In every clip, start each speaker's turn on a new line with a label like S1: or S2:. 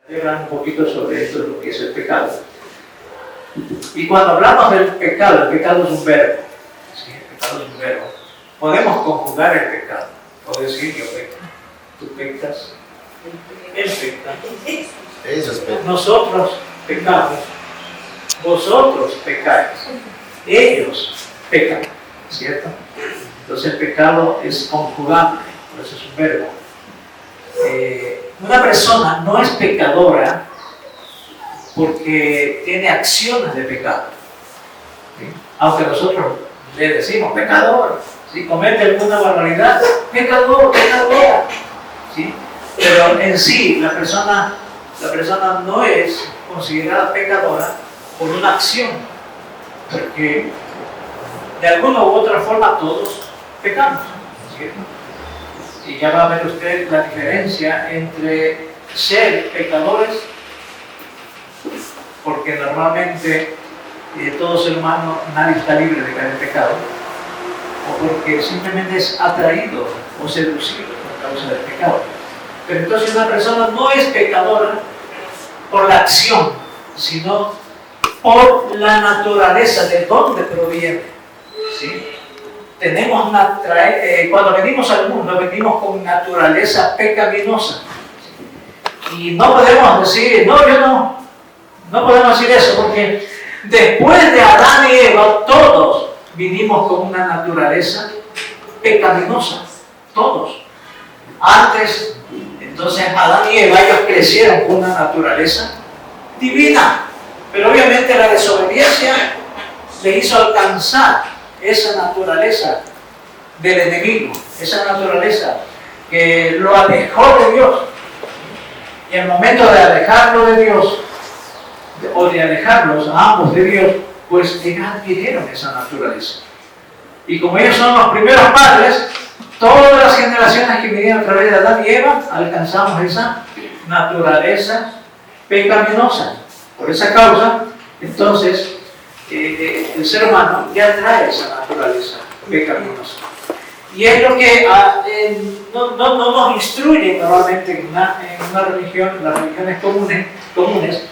S1: Hablar un poquito sobre esto, lo que es el pecado. Y cuando hablamos del pecado, el pecado es un verbo. ¿Sí? El pecado es un verbo. Podemos conjugar el pecado. Puedo decir yo peco. Tú pecas. Él peca.
S2: Ellos pecan.
S1: Nosotros pecamos. Vosotros pecáis. Ellos pecan. ¿Cierto? Entonces el pecado es conjugable. Por eso es un verbo. Una persona no es pecadora porque tiene acciones de pecado. ¿Sí? Aunque nosotros le decimos pecador, si comete alguna barbaridad, pecador, pecadora. ¿Sí? Pero en sí la persona no es considerada pecadora por una acción, porque de alguna u otra forma todos pecamos. ¿Cierto? Y ya va a ver usted la diferencia entre ser pecadores, porque normalmente todo ser humano, nadie está libre de caer en pecado, o porque simplemente es atraído o seducido por causa del pecado. Pero entonces una persona no es pecadora por la acción, sino por la naturaleza, de dónde proviene. ¿Sí? Tenemos cuando venimos al mundo, venimos con naturaleza pecaminosa. Y no podemos decir, no podemos decir eso, porque después de Adán y Eva, todos vinimos con una naturaleza pecaminosa. Todos. Antes, entonces, Adán y Eva, ellos crecieron con una naturaleza divina. Pero obviamente la desobediencia le hizo alcanzar esa naturaleza del enemigo, esa naturaleza que lo alejó de Dios. Y al momento de alejarlo de Dios, o de alejarlos a ambos de Dios, pues ellos adquirieron esa naturaleza. Y como ellos son los primeros padres, todas las generaciones que vinieron a través de Adán y Eva, alcanzamos esa naturaleza pecaminosa. Por esa causa, entonces, el ser humano ya trae esa naturaleza pecaminosa. Y es lo que no nos instruye normalmente en una religión, en las religiones comunes,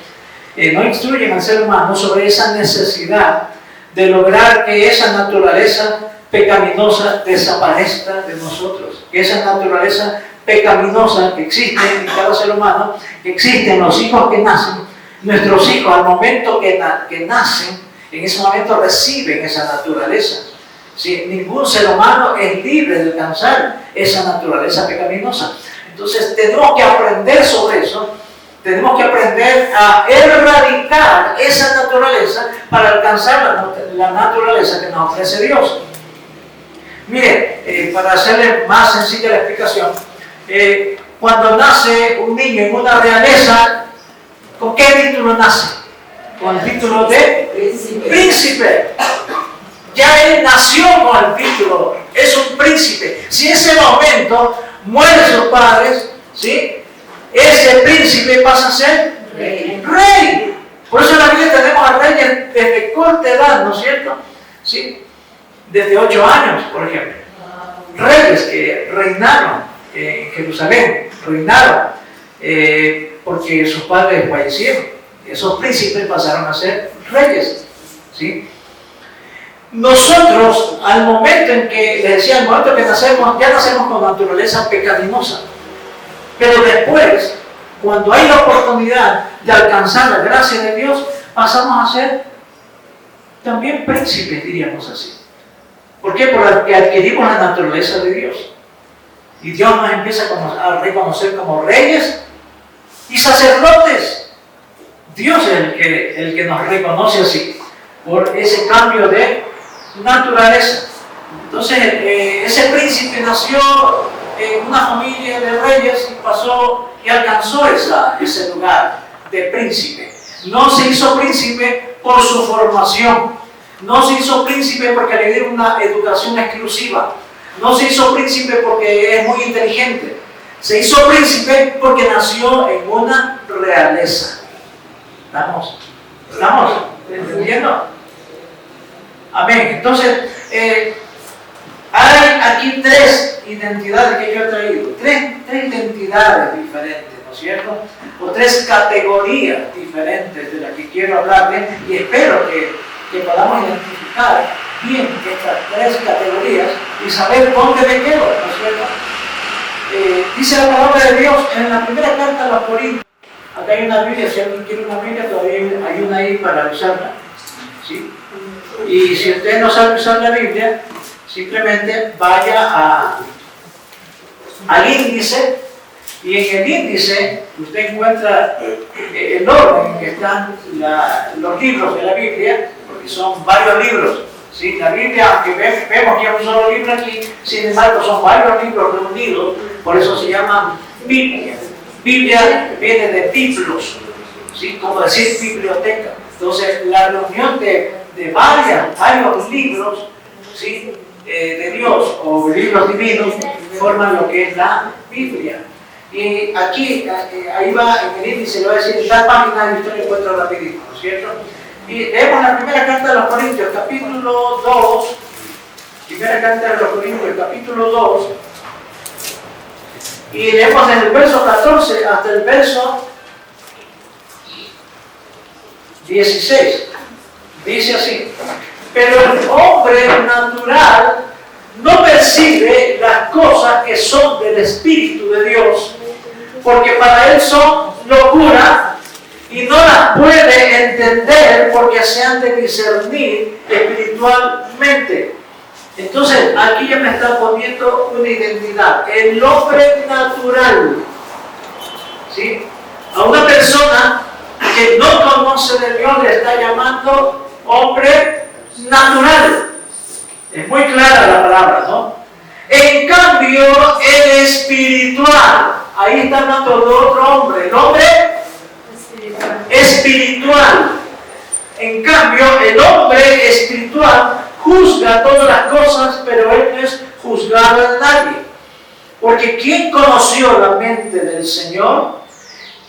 S1: no instruyen al ser humano sobre esa necesidad de lograr que esa naturaleza pecaminosa desaparezca de nosotros. Que esa naturaleza pecaminosa que existe en cada ser humano, que existe en los hijos que nacen, nuestros hijos al momento que nacen, en ese momento reciben esa naturaleza. ¿Sí? Ningún ser humano es libre de alcanzar esa naturaleza pecaminosa. Entonces tenemos que aprender sobre eso, tenemos que aprender a erradicar esa naturaleza para alcanzar la naturaleza que nos ofrece Dios. Mire, para hacerle más sencilla la explicación, cuando nace un niño en una realeza, ¿con qué título nace? Con el título de príncipe. Ya él nació con el título, es un príncipe. Si en ese momento mueren sus padres, ¿sí? Ese príncipe pasa a ser rey. Por eso en la Biblia tenemos a reyes desde corta edad, ¿no es cierto? ¿Sí? Desde 8 años, por ejemplo. Reyes que reinaron en Jerusalén, porque sus padres fallecieron. Esos príncipes pasaron a ser reyes. ¿Sí? Nosotros, al momento en que, les decía, al momento que nacemos, ya nacemos con naturaleza pecaminosa. Pero después, cuando hay la oportunidad de alcanzar la gracia de Dios, pasamos a ser también príncipes, diríamos así. ¿Por qué? Porque adquirimos la naturaleza de Dios. Y Dios nos empieza a reconocer como reyes y sacerdotes. Dios es el que nos reconoce así, por ese cambio de naturaleza. Entonces, ese príncipe nació en una familia de reyes y pasó y alcanzó ese lugar de príncipe. No se hizo príncipe por su formación, no se hizo príncipe porque le dieron una educación exclusiva, no se hizo príncipe porque es muy inteligente, se hizo príncipe porque nació en una realeza. ¿Estamos entendiendo? Amén. Entonces, hay aquí 3 identidades que yo he traído, tres identidades diferentes, ¿no es cierto? O tres categorías diferentes de las que quiero hablarles y espero que podamos identificar bien estas tres categorías y saber dónde me quedo, ¿no es cierto? Dice la palabra de Dios en la primera carta a los Corintios. Acá hay una Biblia, si alguien quiere una Biblia, todavía hay una ahí para usarla, ¿sí? Y si usted no sabe usar la Biblia, simplemente vaya al índice, y en el índice usted encuentra el orden en que están los libros de la Biblia, porque son varios libros, ¿sí? La Biblia, aunque vemos que hay un solo libro aquí, sin embargo son varios libros reunidos, por eso se llama Biblia. Biblia viene de biblos, ¿sí? Como decir biblioteca. Entonces, la reunión de varios libros, ¿sí? De Dios o libros divinos forman lo que es la Biblia. Y aquí, ahí va en el índice, le voy a decir la página y usted lo encuentra rapidito, ¿no es cierto? Y leemos la primera carta de los Corintios, capítulo 2, primera carta de los Corintios, capítulo 2, y leemos desde el verso 14 hasta el verso 16. Dice así: pero el hombre natural no percibe las cosas que son del Espíritu de Dios, porque para él son locura y no las puede entender porque se han de discernir espiritualmente. Entonces, aquí ya me está poniendo una identidad. El hombre natural, ¿sí? A una persona que no conoce de Dios le está llamando hombre natural. Es muy clara la palabra, ¿no? En cambio, el espiritual, ahí está hablando de otro hombre, el hombre espiritual. En cambio, el hombre espiritual juzga todas las cosas, pero él no es juzgado en nadie. Porque ¿quién conoció la mente del Señor?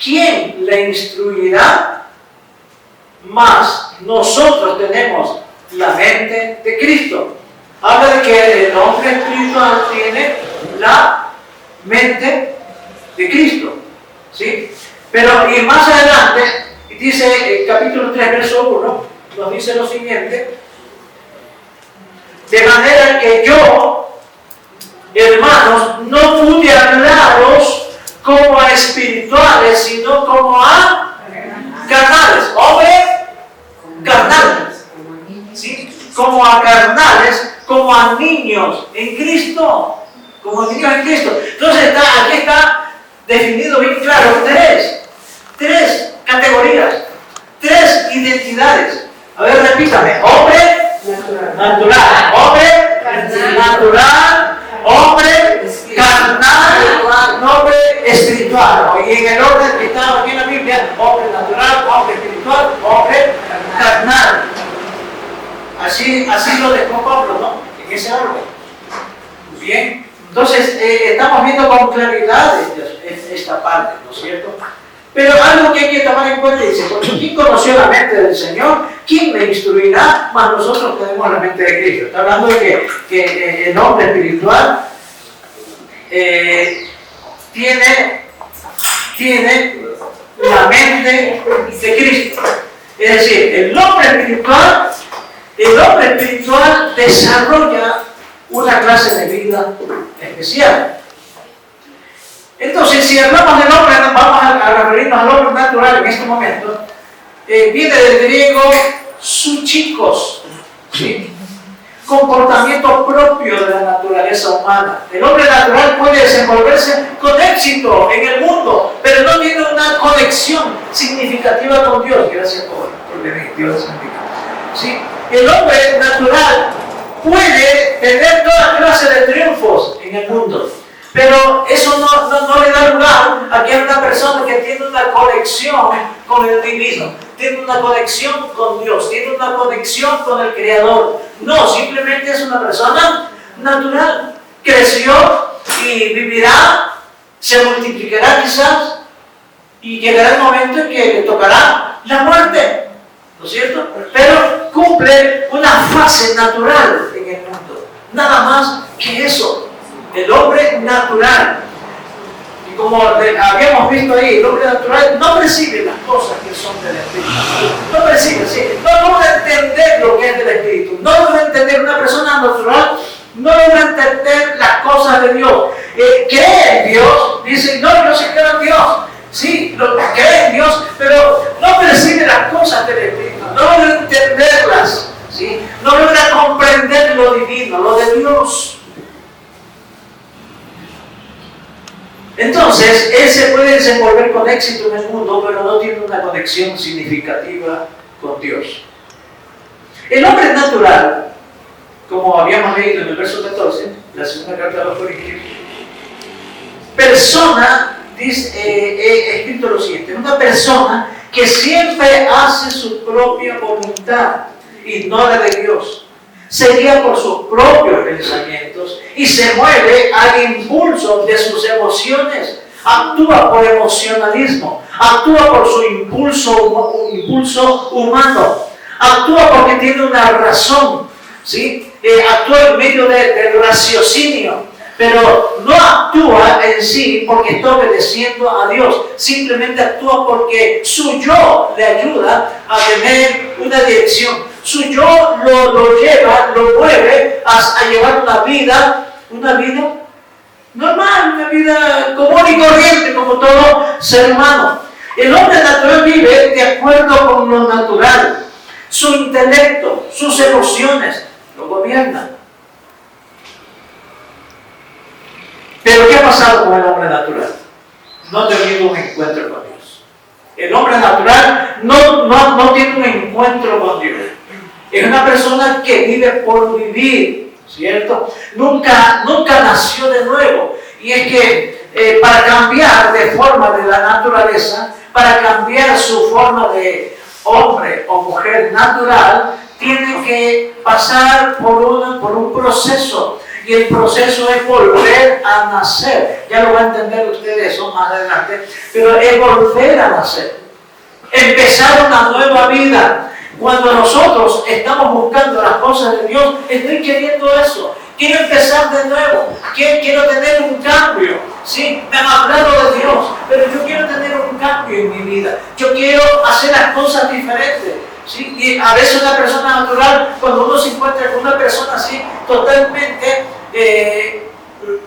S1: ¿Quién le instruirá? Mas nosotros tenemos la mente de Cristo. Habla de que el hombre espiritual tiene la mente de Cristo, ¿sí? Pero y más adelante, dice el capítulo 3, verso 1, nos dice lo siguiente: de manera que yo, hermanos, no pude hablaros como a espirituales, sino como a carnales. Hombre, carnales, ¿sí? Como a carnales, como a niños en Cristo, como niños en Cristo. Entonces aquí está definido bien claro tres categorías, tres identidades. A ver, repítame: hombre natural, hombre natural, hombre carnal, hombre espiritual. Y en el orden que está aquí en la Biblia: hombre natural, hombre espiritual, hombre carnal. Así lo dejó Pablo, ¿no? En ese orden. Bien, entonces estamos viendo con claridad esta parte, ¿no es cierto? Pero algo que hay que tomar en cuenta, dice: porque ¿quién conoció la mente del Señor? ¿Quién me instruirá? Mas nosotros tenemos la mente de Cristo. Está hablando de que el hombre espiritual tiene la mente de Cristo. Es decir, el hombre espiritual desarrolla una clase de vida especial. Entonces, si hablamos del hombre, vamos a referirnos al hombre natural en este momento. Viene del griego suchikos, ¿sí? Comportamiento propio de la naturaleza humana. El hombre natural puede desenvolverse con éxito en el mundo, pero no tiene una conexión significativa con Dios. Gracias por venir, Dios bendiga. ¿Sí? El hombre natural puede tener toda clase de triunfos en el mundo, pero eso no le da lugar a que es una persona que tiene una conexión con el divino, tiene una conexión con Dios, tiene una conexión con el Creador. No, simplemente es una persona natural. Creció y vivirá, se multiplicará quizás, y llegará el momento en que le tocará la muerte, ¿no es cierto? Pero cumple una fase natural en el mundo, nada más que eso. El hombre natural. Y como habíamos visto ahí, el hombre natural no percibe las cosas que son del Espíritu. No percibe, sí. No logra entender lo que es del Espíritu. No logra entender una persona natural. No logra entender las cosas de Dios. Cree en Dios. Dice, no, yo sí creo en Dios. Sí, cree en Dios, pero no percibe las cosas del Espíritu. No logra entenderlas. ¿Sí? No logra comprender lo divino, lo de Dios. Entonces, él se puede desenvolver con éxito en el mundo, pero no tiene una conexión significativa con Dios. El hombre natural, como habíamos leído en el verso 14, la segunda carta a los Corintios, persona, dice, escrito lo siguiente, una persona que siempre hace su propia voluntad, ignora de Dios, se guía por sus propios pensamientos y se mueve al impulso de sus emociones, actúa por emocionalismo, actúa por su impulso humano, actúa porque tiene una razón, ¿sí? Actúa en medio del raciocinio, pero no actúa en sí porque está obedeciendo a Dios, simplemente actúa porque su yo le ayuda a tener una dirección. Su yo lo lleva, lo mueve a llevar una vida normal, una vida común y corriente como todo ser humano. El hombre natural vive de acuerdo con lo natural. Su intelecto, sus emociones lo gobiernan. Pero ¿qué ha pasado con el hombre natural? No ha tenido un encuentro con Dios. El hombre natural no tiene un encuentro con Dios. Es una persona que vive por vivir, ¿cierto? Nunca nació de nuevo. Y es que para cambiar de forma de la naturaleza, para cambiar su forma de hombre o mujer natural, tiene que pasar por un proceso. Y el proceso es volver a nacer. Ya lo va a entender usted eso más adelante. Pero es volver a nacer. Empezar una nueva vida. Cuando nosotros estamos buscando las cosas de Dios, estoy queriendo eso. Quiero empezar de nuevo. Quiero tener un cambio. ¿Sí? Me han hablado de Dios, pero yo quiero tener un cambio en mi vida. Yo quiero hacer las cosas diferentes. ¿Sí? Y a veces una persona natural, cuando uno se encuentra con una persona así, totalmente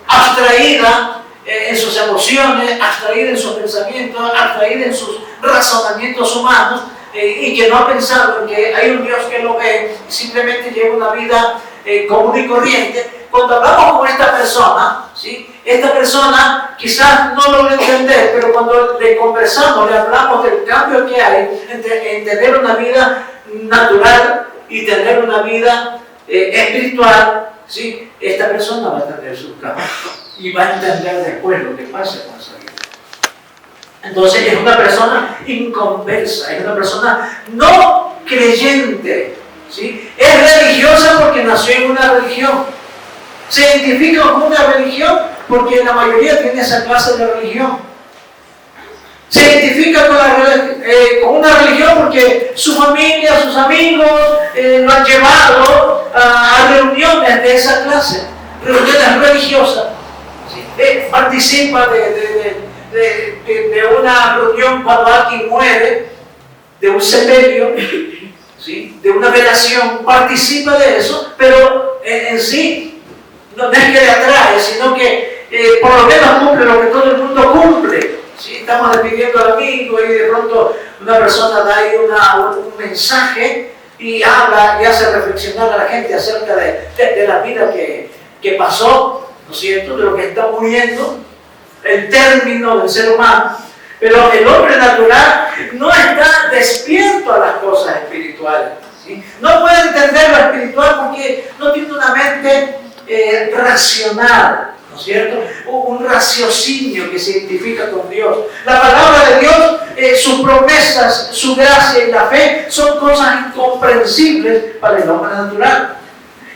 S1: abstraída en sus emociones, abstraída en sus pensamientos, abstraída en sus razonamientos humanos, y que no ha pensado en que hay un Dios que lo ve y simplemente lleva una vida común y corriente. Cuando hablamos con esta persona, ¿sí? Esta persona quizás no lo logra entender, pero cuando le conversamos, le hablamos del cambio que hay entre tener una vida natural y tener una vida espiritual, ¿sí? Esta persona va a tener su cambio y va a entender después lo que pasa con esa vida. Entonces es una persona inconversa, es una persona no creyente, ¿sí? Es religiosa porque nació en una religión. Se identifica con una religión porque la mayoría tiene esa clase de religión. Se identifica con una religión porque su familia, sus amigos lo han llevado a reuniones de esa clase, reuniones religiosas. ¿Sí? Participa de una reunión cuando alguien muere, de un sepelio, ¿sí? De una velación, participa de eso, pero en sí no es que le atrae, sino que por lo menos cumple lo que todo el mundo cumple. ¿Sí? Estamos despidiendo al amigo y de pronto una persona da ahí un mensaje y habla y hace reflexionar a la gente acerca de la vida que pasó, ¿no es cierto?, de lo que está muriendo, el término del ser humano. Pero el hombre natural no está despierto a las cosas espirituales. ¿Sí? No puede entender lo espiritual porque no tiene una mente racional, ¿no es cierto? Un raciocinio que se identifica con Dios. La palabra de Dios, sus promesas, su gracia y la fe son cosas incomprensibles para el hombre natural.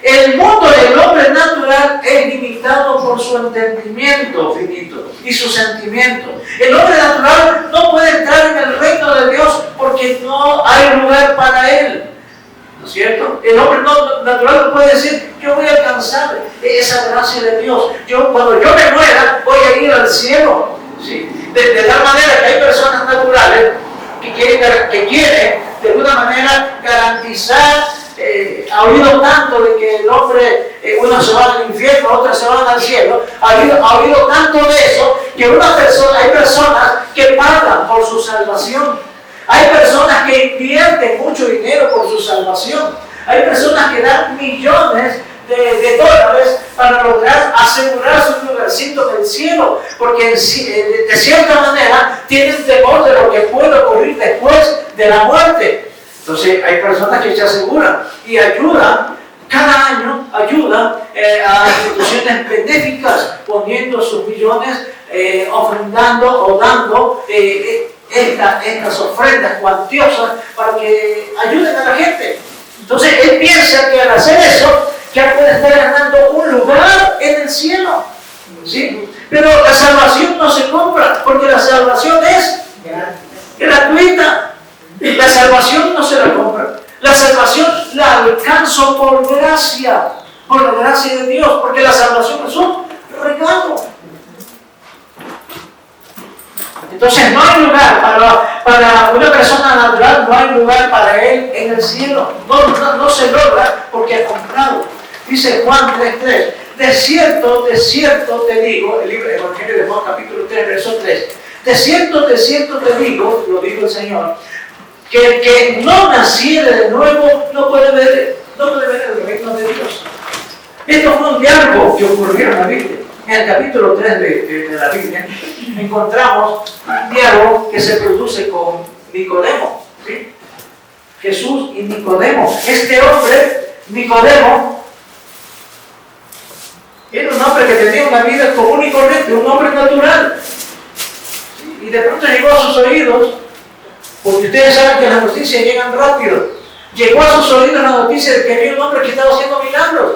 S1: El mundo del hombre natural es limitado por su entendimiento finito y sus sentimientos. El hombre natural no puede entrar en el reino de Dios porque no hay lugar para él. ¿No es cierto? El hombre natural no puede decir, yo voy a alcanzar esa gracia de Dios. Cuando yo me muera, voy a ir al cielo. ¿sí? De tal manera que hay personas naturales que quieren de alguna manera garantizar, ha habido tanto de que el hombre, unos se van al infierno, otros se van al cielo, ha habido tanto de eso que hay personas que pagan por su salvación, hay personas que invierten mucho dinero por su salvación, hay personas que dan millones de dólares para lograr asegurarse un lugarcito en el cielo, porque de cierta manera tienen temor de lo que puede ocurrir después de la muerte. Entonces hay personas que se aseguran y ayudan, cada año ayudan a instituciones benéficas poniendo sus millones, ofrendando o dando estas ofrendas cuantiosas para que ayuden a la gente. Entonces él piensa que al hacer eso ya puede estar ganando un lugar en el cielo, ¿sí? Pero la salvación no se compra, porque la salvación es gratuita. La salvación no se la compra. La salvación la alcanzo por gracia, por la gracia de Dios, porque la salvación es un regalo. Entonces no hay lugar para una persona natural, no hay lugar para él en el cielo. No se logra porque ha comprado. Dice Juan 3:3, de cierto te digo, el libro de Evangelio de Juan capítulo 3, verso 3, de cierto te digo, lo dijo el Señor, que el que no naciere de nuevo no puede ver el reino de Dios. Esto fue un diálogo que ocurrió en la Biblia. En el capítulo 3 de la Biblia encontramos un diálogo que se produce con Nicodemo, ¿sí? Jesús y Nicodemo. Este hombre, Nicodemo, era un hombre que tenía una vida común y corriente, un hombre natural. ¿Sí? Y de pronto llegó a sus oídos, porque ustedes saben que las noticias llegan rápido, llegó a sus oídos la noticia de que había un hombre que estaba haciendo milagros.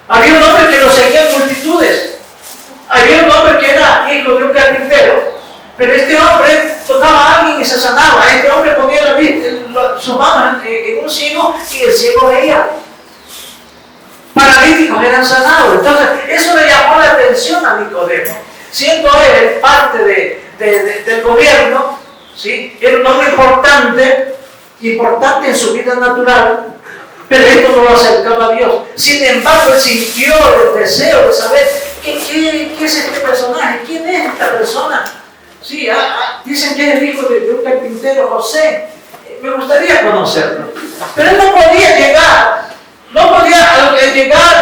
S1: Había un hombre que lo seguía en multitudes. Había un hombre que era hijo de un carpintero, pero este hombre tocaba a alguien y se sanaba. Este hombre ponía su mano en un ciego y el ciego veía. Paralíticos eran sanados. Entonces, eso le llamó la atención a Nicodemo. Siendo él parte del gobierno, ¿sí? Era un hombre importante en su vida natural, pero esto no lo acercaba a Dios. Sin embargo, él sintió el deseo de saber qué es este personaje, quién es esta persona. Sí, dicen que es el hijo de un carpintero, José. Me gustaría conocerlo. Pero él no podía llegar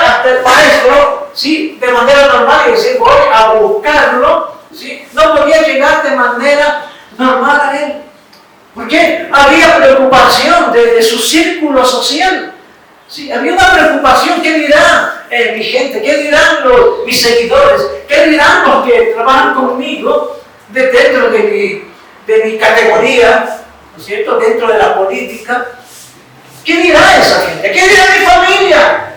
S1: hasta el maestro, ¿sí? De manera normal y decir, voy a buscarlo, ¿sí? No podía llegar de manera normal a él. Porque había preocupación de su círculo social. Sí, había una preocupación. ¿Qué dirán mi gente? ¿Qué dirán mis seguidores? ¿Qué dirán los que trabajan conmigo dentro de mi categoría? ¿No es cierto? Dentro de la política. ¿Qué dirá esa gente? ¿Qué dirá mi familia?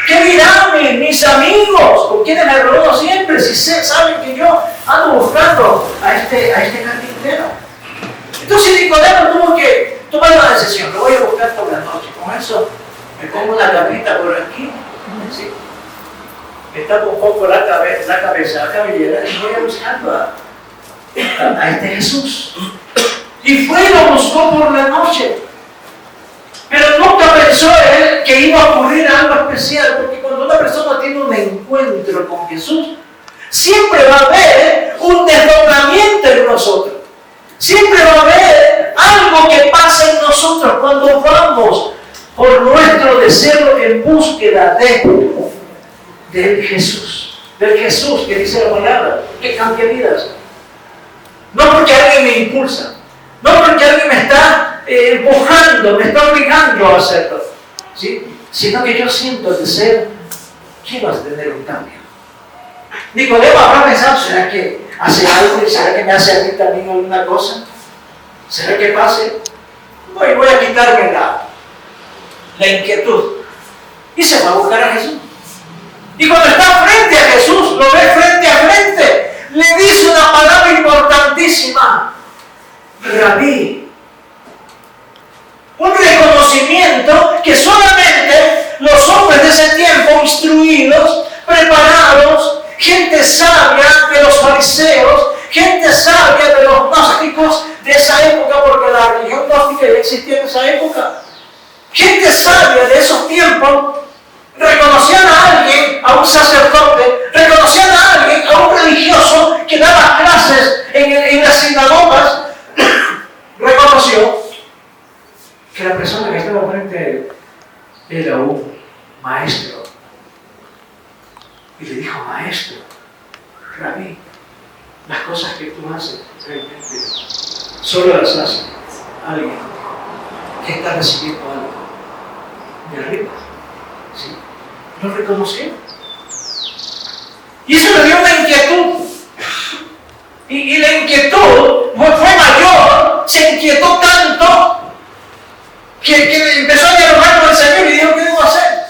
S1: ¿Qué dirán mis amigos con quienes me rodeo siempre? Si saben que yo ando buscando a este carpintero. Entonces Nicodemo tuvo que tomar una decisión. Lo voy a buscar por la noche. Con eso me pongo una capita por aquí. ¿Sí? Me tapo un poco la cabeza, la cabellera, y voy a buscando a este Jesús. Y fue y lo buscó por la noche. Pero nunca pensó él que iba a ocurrir algo especial, porque cuando una persona tiene un encuentro con Jesús, siempre va a haber un desdoblamiento en nosotros. Siempre va a haber algo que pasa en nosotros cuando vamos por nuestro deseo en búsqueda del Jesús. Del Jesús que dice la palabra, que cambia vidas. No porque alguien me impulsa, no porque alguien me está empujando, me está obligando a hacerlo, ¿sí? Sino que yo siento el deseo, quiero tener un cambio. Nicodemo habrá pensado, ¿será que hace algo? ¿Será que me hace a mí también alguna cosa? ¿Será que pase? Voy a quitarme la inquietud. Y se va a buscar a Jesús. Y cuando está frente a Jesús, lo ve frente a frente, le dice una palabra importantísima: Rabí. Un reconocimiento que solamente los hombres de ese tiempo, instruidos, preparados, gente sabia de los fariseos, fariseos, gente sabia de los gnósticos de esa época, porque la religión gnóstica ya existía en esa época. Gente sabia de esos tiempos reconocían a alguien, a un sacerdote, reconocían a alguien, a un religioso que daba clases en las sinagogas, reconoció que la persona que estaba frente a él era un maestro. Y le dijo: maestro, rabí, las cosas que tú haces realmente solo las hace alguien que está recibiendo algo de arriba. ¿Sí? Lo reconoció. Y eso le dio una inquietud. Y la inquietud fue mayor, se inquietó tanto que empezó a dialogar con el Señor y dijo: ¿qué debo hacer?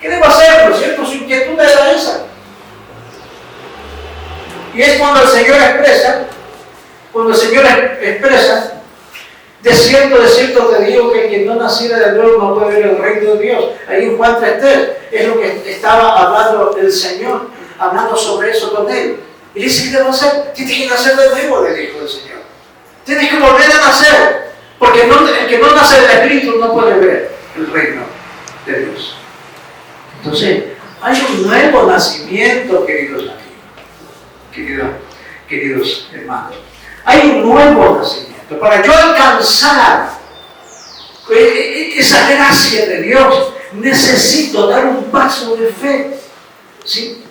S1: ¿Qué debo hacer? ¿No es cierto? Su inquietud era esa. Y es cuando el Señor expresa, de cierto te digo que quien no naciera de nuevo no puede ver el reino de Dios. Ahí en Juan 3:3 es lo que estaba hablando el Señor, hablando sobre eso con él. Y le dice: ¿qué debo hacer? Tienes que nacer de nuevo, le dijo el Señor. Tienes que volver a nacer, porque el que no nace del Espíritu no puede ver el reino de Dios. Entonces, hay un nuevo nacimiento, queridos hermanos. Hay un nuevo nacimiento. Para yo alcanzar esa gracia de Dios, necesito dar un paso de fe. ¿Sí?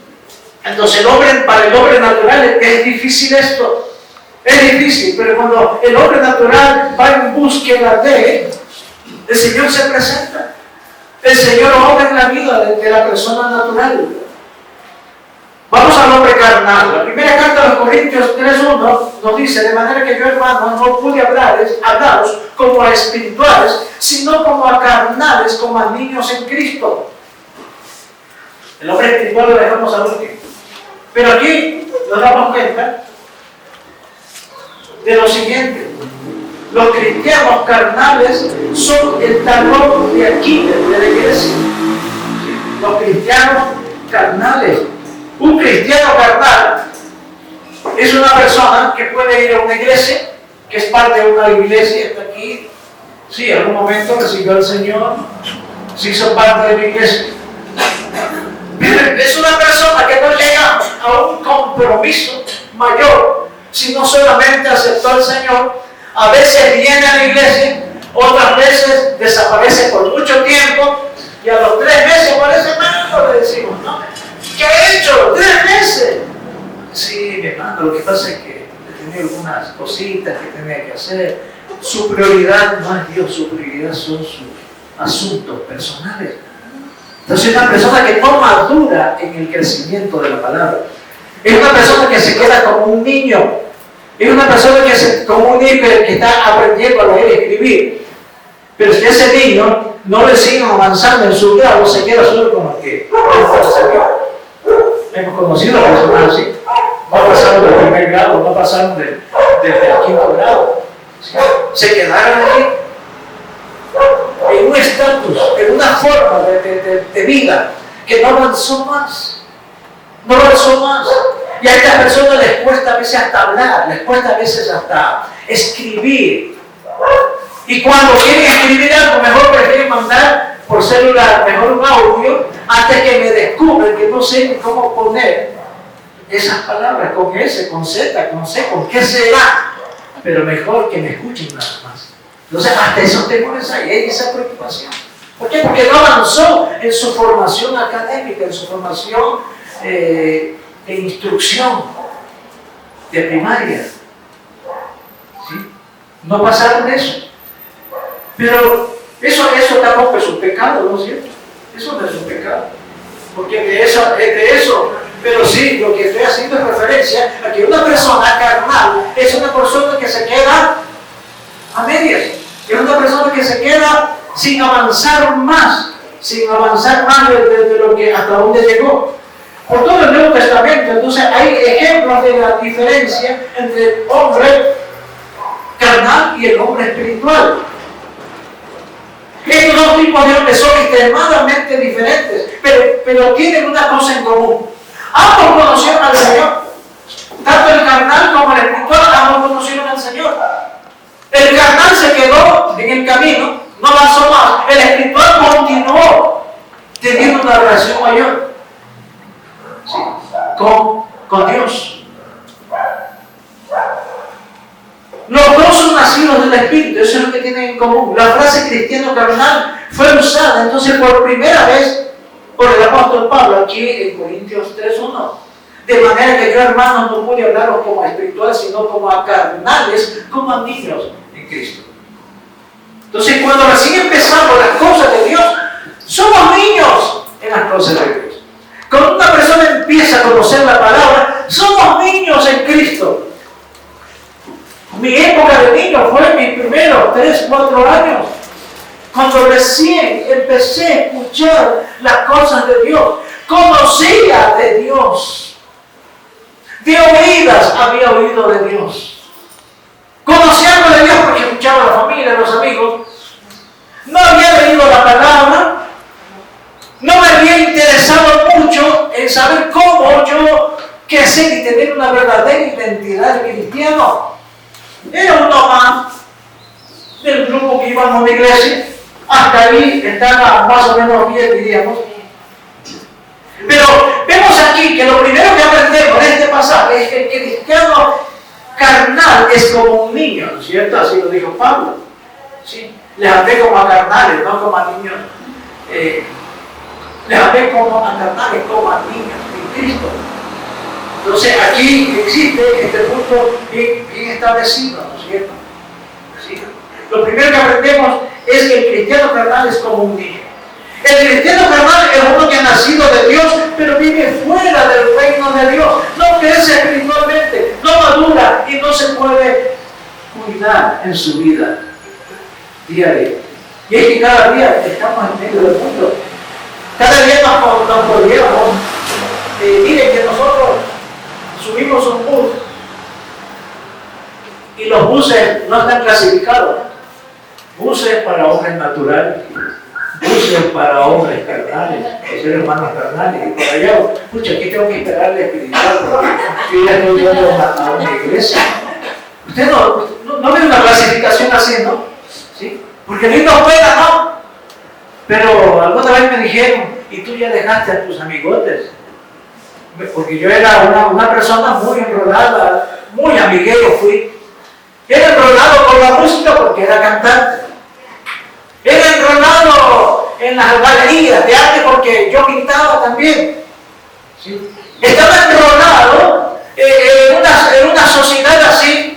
S1: Entonces, para el hombre natural es difícil esto. Es difícil, pero cuando el hombre natural va en búsqueda de, el Señor se presenta. El Señor obra en la vida de la persona natural. Vamos al hombre carnal. La primera carta de los Corintios 3:1 nos dice: de manera que yo, hermanos, no pude hablaros como a espirituales, sino como a carnales, como a niños en Cristo. El hombre espiritual lo dejamos al último. Pero aquí nos damos cuenta de lo siguiente: los cristianos carnales son el talón de Aquiles de la iglesia. Los cristianos carnales. Un cristiano carnal es una persona que puede ir a una iglesia, que es parte de una iglesia, está aquí, sí, en algún momento recibió al Señor, se hizo parte de la iglesia. Es una persona que no llega a un compromiso mayor, sino solamente aceptó al Señor. A veces viene a la iglesia, otras veces desaparece por mucho tiempo, y a los 3 meses aparece: hermano, le decimos, ¿no? ¿Qué ha hecho? 3 meses. Sí, mi hermano, lo que pasa es que tenía algunas cositas que tenía que hacer. Su prioridad no es Dios, su prioridad son sus asuntos personales. Entonces, es una persona que no madura en el crecimiento de la palabra. Es una persona que se queda como un niño. Es una persona como un niño que está aprendiendo a leer y escribir. Pero si ese niño no le sigue avanzando en su grado, se queda solo como que hemos conocido a personas así. No pasaron del primer grado, no pasaron desde el 5º grado. ¿Sí? Se quedaron aquí en un estatus, en una forma de vida que no avanzó más. No avanzó más. Y a estas personas les cuesta a veces hasta hablar, les cuesta a veces hasta escribir. Y cuando quieren escribir algo, mejor prefieren mandar por celular, mejor un audio, antes que me descubren que no sé ni cómo poner esas palabras, con S, con Z, con C, con qué será. Pero mejor que me escuchen nada más. Entonces, hasta esos temores hay esa preocupación. ¿Por qué? Porque no avanzó en su formación académica, en su formación de instrucción de primaria. ¿Sí? No pasaron eso. Pero eso tampoco es un pecado, ¿no es cierto? Eso no es un pecado. Porque de eso, pero sí, lo que estoy haciendo es referencia a que una persona carnal es una persona que se queda a medias. Es una persona que se queda sin avanzar más de lo que hasta donde llegó. Por todo el Nuevo Testamento, entonces hay ejemplos de la diferencia entre el hombre carnal y el hombre espiritual. Estos dos tipos de hombres son extremadamente diferentes, pero tienen una cosa en común. Ambos conocieron al Señor. Tanto el camino, no avanzó más. El espiritual continuó teniendo una relación mayor, ¿sí?, con Dios. Los dos son nacidos del Espíritu, eso es lo que tienen en común. La frase cristiano carnal fue usada entonces por primera vez por el apóstol Pablo aquí en Corintios 3:1. De manera que yo, hermanos, no pude hablaros como a espirituales, sino como a carnales, como a niños en Cristo. Entonces, cuando recién empezamos las cosas de Dios, somos niños en las cosas de Dios. Cuando una persona empieza a conocer la palabra, somos niños en Cristo. Mi época de niño fue mis primeros 3, 4 años, cuando recién empecé a escuchar las cosas de Dios, conocía de Dios, de oídas había oído de Dios, conocía algo de Dios porque escuchaba a la familia, a los amigos, no había leído la palabra, no me había interesado mucho en saber cómo yo crecer y tener una verdadera identidad de cristiano. Era uno más del grupo que íbamos a la iglesia. Hasta ahí estaba más o menos bien, diríamos. Pero vemos aquí que lo primero que aprendemos en este pasaje es que el cristiano carnal es como un niño, ¿no es cierto? Así lo dijo Pablo. ¿Sí? Les hablé como a carnales, no como a niños. Les hablé como a carnales, como a niños en Cristo. Entonces aquí existe este punto bien establecido, ¿no es cierto? ¿Sí? Lo primero que aprendemos es que el cristiano carnal es como un niño. El cristiano carnal es uno que ha nacido de Dios, pero vive fuera del reino de Dios. No crece espiritualmente, no madura y no se puede cuidar en su vida diaria. Y es que cada día estamos en medio del mundo. Cada día nos volvemos. Miren que nosotros subimos un bus y los buses no están clasificados. Buses para hombres naturales, buses para hombres carnales, seres humanos carnales. Y por allá, escucha, aquí tengo que esperarle espiritual, porque yo ya estoy yendo a una iglesia. Usted no ve una clasificación así, ¿no? ¿Sí? Porque ni no fuera, ¿no? Pero alguna vez me dijeron, y tú ya dejaste a tus amigotes. Porque yo era una persona muy enrolada, muy amiguero fui. Era enrolado con la música porque era cantante. Era enrolado en las galerías de arte porque yo pintaba también. ¿Sí? Estaba enrolado en una sociedad así.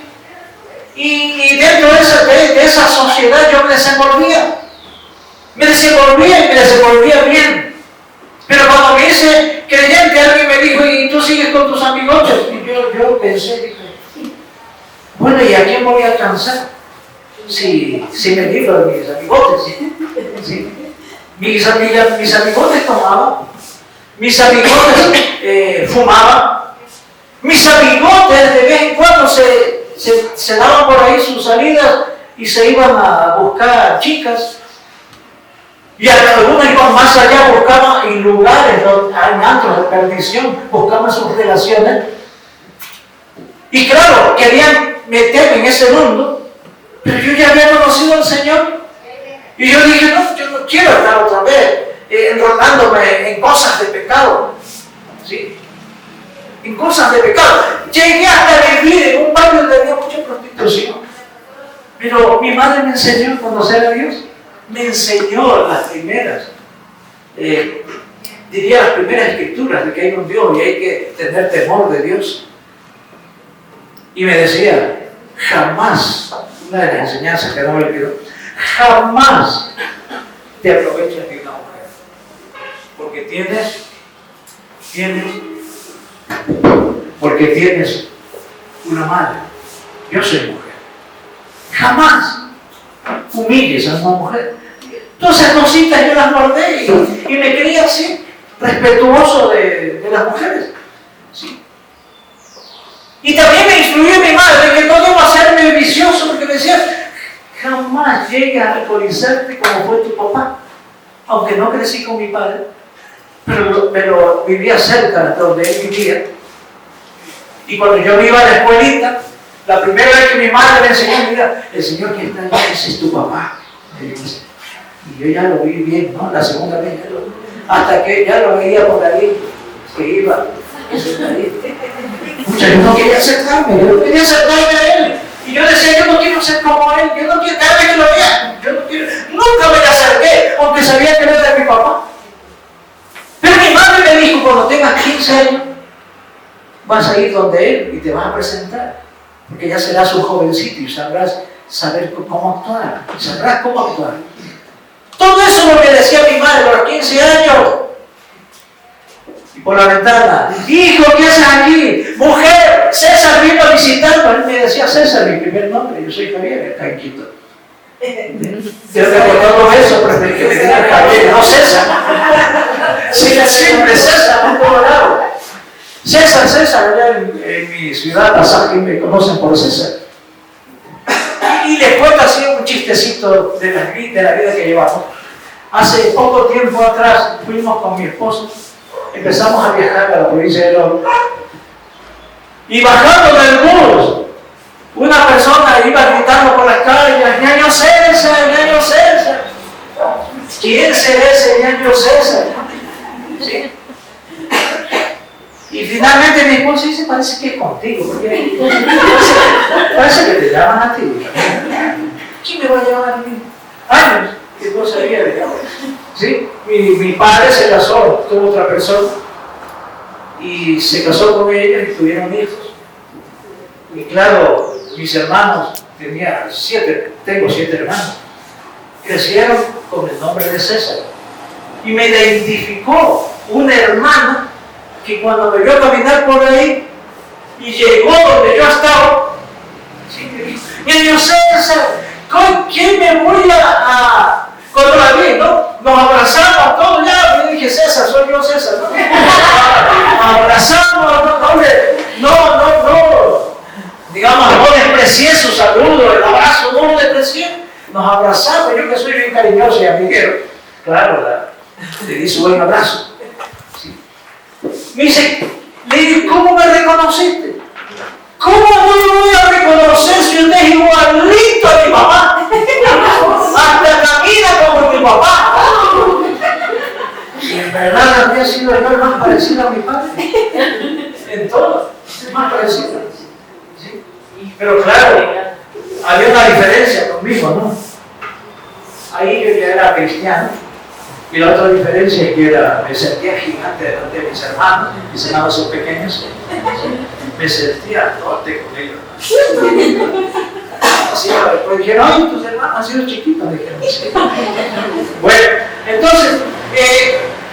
S1: Y dentro de esa sociedad yo me desenvolvía. Me desenvolvía bien. Pero cuando me hice creyente, alguien me dijo, ¿y tú sigues con tus amigotes? Y yo pensé, dije, bueno, ¿y a quién voy a alcanzar? Si me libro de mis amigotes. ¿Sí? Mis amigotes tomaban, mis amigotes fumaban, mis amigotes de vez en cuando se daban por ahí sus salidas y se iban a buscar chicas. Y algunos iban más allá, buscaban en lugares donde hay antros de perdición, buscaban sus relaciones. Y claro, querían meterme en ese mundo, pero yo ya había conocido al Señor. Y yo dije, no, yo no quiero estar otra vez enrolándome en cosas de pecado. ¿Sí? En cosas de pecado. Llegué hasta vivir en un barrio donde había mucha prostitución. Pero mi madre me enseñó a conocer a Dios. Me enseñó las primeras, diría las primeras escrituras de que hay un Dios y hay que tener temor de Dios. Y me decía, jamás, una de las enseñanzas que no me olvido, jamás te aproveches de una mujer. Porque tienes una madre. Yo soy mujer. Jamás humilles a una mujer. Todas esas cositas yo las guardé y me quería así, respetuoso de las mujeres. ¿Sí? Y también me instruyó mi madre que no debo hacerme vicioso, porque me decía, jamás llegues a alcoholizarte como fue tu papá. Aunque no crecí con mi padre, pero vivía cerca de donde él vivía. Y cuando yo me iba a la escuelita, la primera vez que mi madre me enseñó, mira, el Señor que está allá, ese es tu papá. me dice. Y yo ya lo vi bien, ¿no? La segunda vez ya lo vi. Hasta que ya lo veía por ahí, que iba. Mucha, yo no quería acercarme, yo no quería acercarme a él. Y yo decía, yo no quiero ser como él, yo no quiero, cada vez que lo veía, yo no quiero, nunca me le acerqué, aunque sabía que no era de mi papá. Pero mi madre me dijo, cuando tengas 15 años, vas a ir donde él y te vas a presentar, porque ya serás un jovencito y sabrás saber cómo actuar, sabrás cómo actuar. Todo eso lo que decía mi madre a los 15 años. Y por la ventana, hijo, ¿qué haces aquí? Mujer, César vino a visitarme. Él me decía César, mi primer nombre, yo soy Javier, acá en Quito. Yo recordando eso, preferí que me digan Javier, no César. Sí, siempre César, por todo lado. César, allá en mi ciudad, Pasaje, me conocen por César. Y les cuento así un chistecito de la vida que llevamos. Hace poco tiempo atrás fuimos con mi esposo, empezamos a viajar a la provincia de Loro. Y bajando del bus, una persona iba gritando por las calles, ¡Ñaño César, Ñaño César! ¿Quién será ese Ñaño César? ¿Sí? Y finalmente mi esposo dice, parece que es contigo, porque parece que te llaman a ti. ¿Quién me va a llamar a mí? Años que no sabía de nada. ¿Sí? Mi padre se casó, tuvo otra persona, y se casó con ella y tuvieron hijos. Y claro, mis hermanos, tengo 7 hermanos, crecieron con el nombre de César. Y me identificó una hermana que cuando me vio caminar por ahí y llegó donde yo estaba, ¿sí? Me dijo, ¡Ñaño César! ¿Con quién me voy a...? Cuando la vi, ¿no? Nos abrazamos todos ya, yo dije, César, soy yo César, ¿no? Abrazamos, no, digamos, no desprecié su saludo, el abrazo, no lo desprecié. Nos abrazamos, yo que soy bien cariñoso y amiguero, claro, le di su buen abrazo. ¿Sí? Me dice, le dije, ¿cómo me reconociste? ¿Cómo no lo voy a reconocer si usted es igualito a mi papá? Hasta camina como mi papá. Y en verdad había sido yo más parecido a mi padre. En todo, es más parecido. ¿Sí? Pero claro, había una diferencia conmigo, ¿no? Ahí yo ya era cristiano. Y la otra diferencia es que me sentía gigante delante de mis hermanos son pequeños. Me sentía norte con ellos. Así, después dijeron, ay, tus hermanos han sido chiquitos, dijeron. Sí. Bueno, entonces,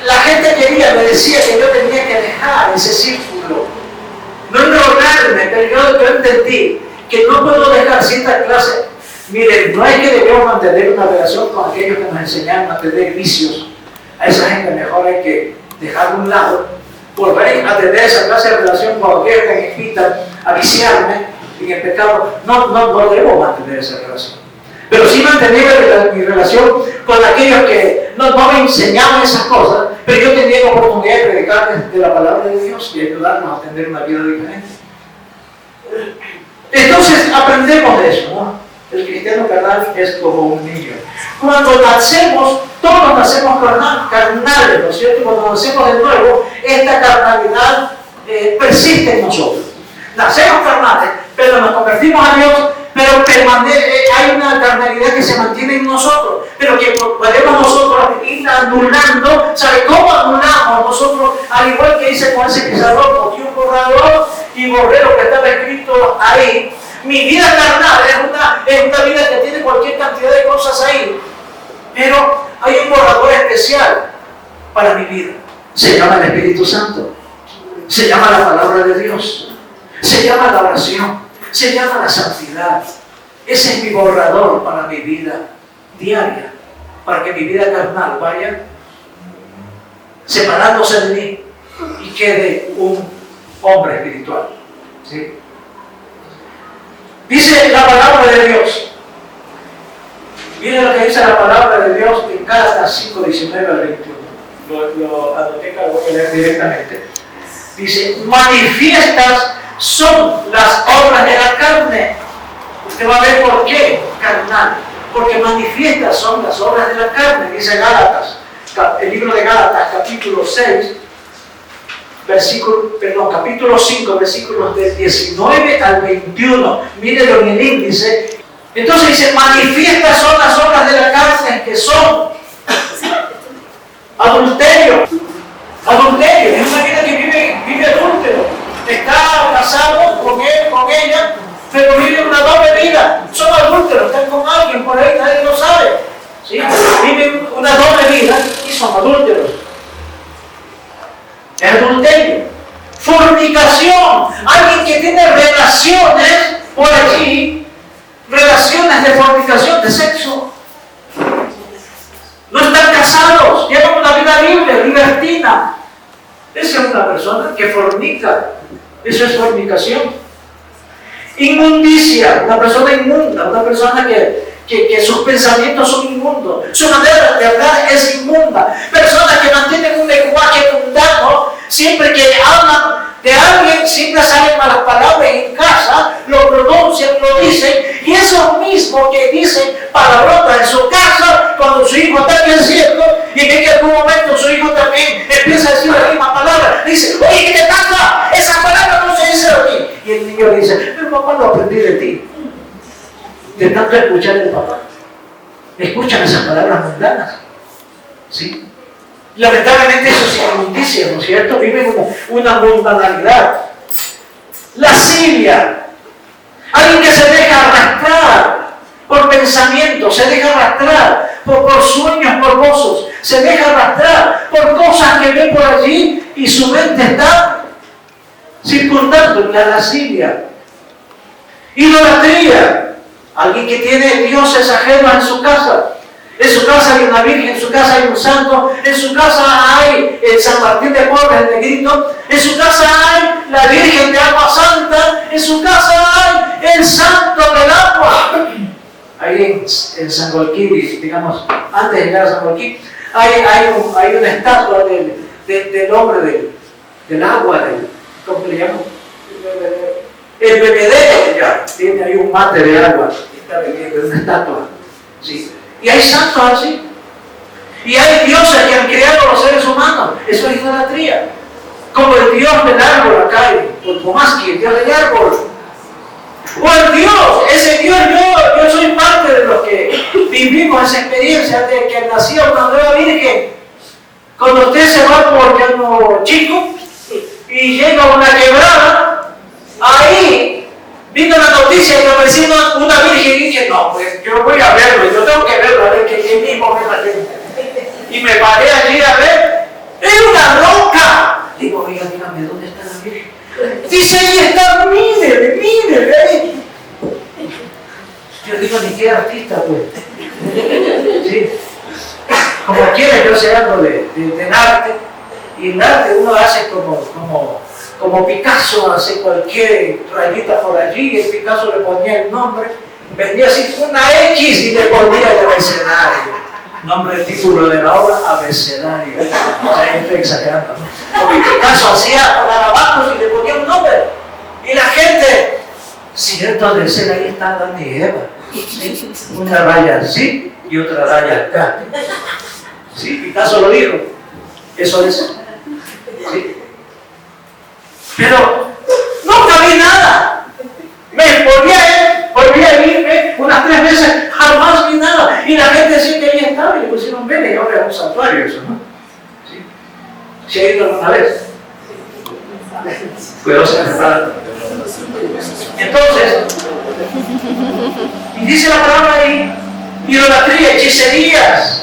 S1: la gente me decía que yo tenía que dejar ese círculo, no enrolarme, pero yo entendí que no puedo dejar cierta clase. Miren, no es que debemos mantener una relación con aquellos que nos enseñaron a tener vicios. A esa gente mejor hay que dejar a un lado, volver a tener esa clase de relación con aquellos que me invitan a viciarme en el pecado. No debo mantener esa relación. Pero sí mantener mi relación con aquellos que no me enseñaban esas cosas, pero yo tenía la oportunidad de predicarles de la palabra de Dios y ayudarnos a tener una vida diferente. Entonces aprendemos de eso, ¿no? El cristiano carnal es como un niño. Cuando nacemos, todos nacemos carnales, ¿no es cierto? Cuando nacemos de nuevo, esta carnalidad persiste en nosotros. Nacemos carnales, pero nos convertimos a Dios, pero hay una carnalidad que se mantiene en nosotros, pero que podemos nosotros ir anulando. ¿Sabe cómo anulamos nosotros? Al igual que hice con ese pizarrón, cogí un borrador y borré lo que estaba escrito ahí. Mi vida carnal es una vida que tiene cualquier cantidad de cosas ahí, pero hay un borrador especial para mi vida. Se llama el Espíritu Santo, se llama la palabra de Dios, se llama la oración, se llama la santidad. Ese es mi borrador para mi vida diaria, para que mi vida carnal vaya separándose de mí y quede un hombre espiritual. ¿Sí? Dice la palabra de Dios. Miren lo que dice la palabra de Dios en Gálatas 5, 19 al 21. Lo anoté, lo voy a leer directamente. Dice, manifiestas son las obras de la carne. Usted va a ver por qué carnal. porque manifiestas son las obras de la carne, dice Gálatas, el libro de Gálatas, capítulo 6, capítulo 5, versículos del 19 al 21. Mire lo que el índice. Entonces dice, manifiestas son las obras de la carne, que son adulterio. Adulterio, es una vida que vive adúltero. Está casado con él, con ella, pero vive una doble vida. Son adúlteros, están con alguien por ahí, nadie lo sabe. ¿Sí? Viven una doble vida y son adúlteros. Adulterio. Fornicación. Alguien que tiene relaciones por allí, relaciones de fornicación, de sexo. No están casados, llevan una vida libre, libertina. Esa es una persona que fornica. Eso es fornicación. Inmundicia, una persona inmunda, una persona que sus pensamientos son inmundos, su manera de hablar es inmunda. Personas que mantienen un lenguaje mundano, siempre que hablan de alguien, siempre salen malas palabras en casa, lo pronuncian, lo dicen, y esos mismos que dicen palabrotas en su casa, cuando su hijo está creciendo, y ve que en algún momento su hijo también empieza a decir la misma palabra, dice, oye, ¿qué te pasa? Esa palabra no se dice de ti. Y el niño dice, pero papá, lo aprendí de ti. De tanto escuchar el papá. Escuchan esas palabras mundanas. ¿Sí? Lamentablemente eso es inmundicia, ¿no es cierto? Viven una mundanalidad. Lascivia. Alguien que se deja arrastrar por pensamientos, se deja arrastrar por sueños morbosos, se deja arrastrar por cosas que ve por allí y su mente está circundando en la lascivia. Idolatría. Alguien que tiene dioses ajenos en su casa. En su casa hay una virgen, en su casa hay un santo, en su casa hay el San Martín de Porres, el negrito, en su casa hay la Virgen de Agua Santa, en su casa hay el Santo del Agua. Ahí en San Golquí, digamos, antes de llegar a San Golquí, hay una estatua del hombre del agua, ¿cómo le llaman? El bebedero, ya, tiene ahí un mate de agua, está bebiendo, una estatua. ¿Sí? Y hay santos así. Y hay dioses que han creado los seres humanos. Eso es idolatría. Como el dios del árbol acá, el Pomaski, el dios del árbol. O el Dios, ese Dios, yo soy parte de los que vivimos esa experiencia de que nacía una nueva virgen. Cuando usted se va por Llano Chico y llega a una quebrada, ahí vino la noticia que apareció una virgen y dije, no, pues yo voy a verlo, yo tengo que verlo, a ver qué mismo ve la gente. Y me paré allí a ver, ¡es una roca! Digo, oiga, dígame, ¿dónde está la virgen? Dice, ahí está, mire, ahí. Yo digo, ni qué artista, pues. ¿Sí? Como quiera, yo sé algo del arte, y el arte uno hace como Picasso, hace cualquier rayita por allí, y el Picasso le ponía el nombre, vendía así una X y le ponía el abecedario. Nombre del título de la obra, abecedario. O sea, estoy exagerando, ¿no? Porque Picasso hacía garabatos y le ponía un nombre. Y la gente, cierto de ser, ahí está Adán y Eva. ¿Sí? Una raya así y otra raya acá. ¿Sí? Picasso lo dijo. Eso es. ¿Sí? Pero nunca vi nada. Me volví a irme unas 3 veces, jamás vi nada. Y la gente decía que ahí estaba y le pusieron vela y ahora es un santuario eso, ¿no? ¿Sí? ¿Se ha ido alguna vez? Cuidado, se prepara. Entonces, y dice la palabra ahí, idolatría, hechicerías.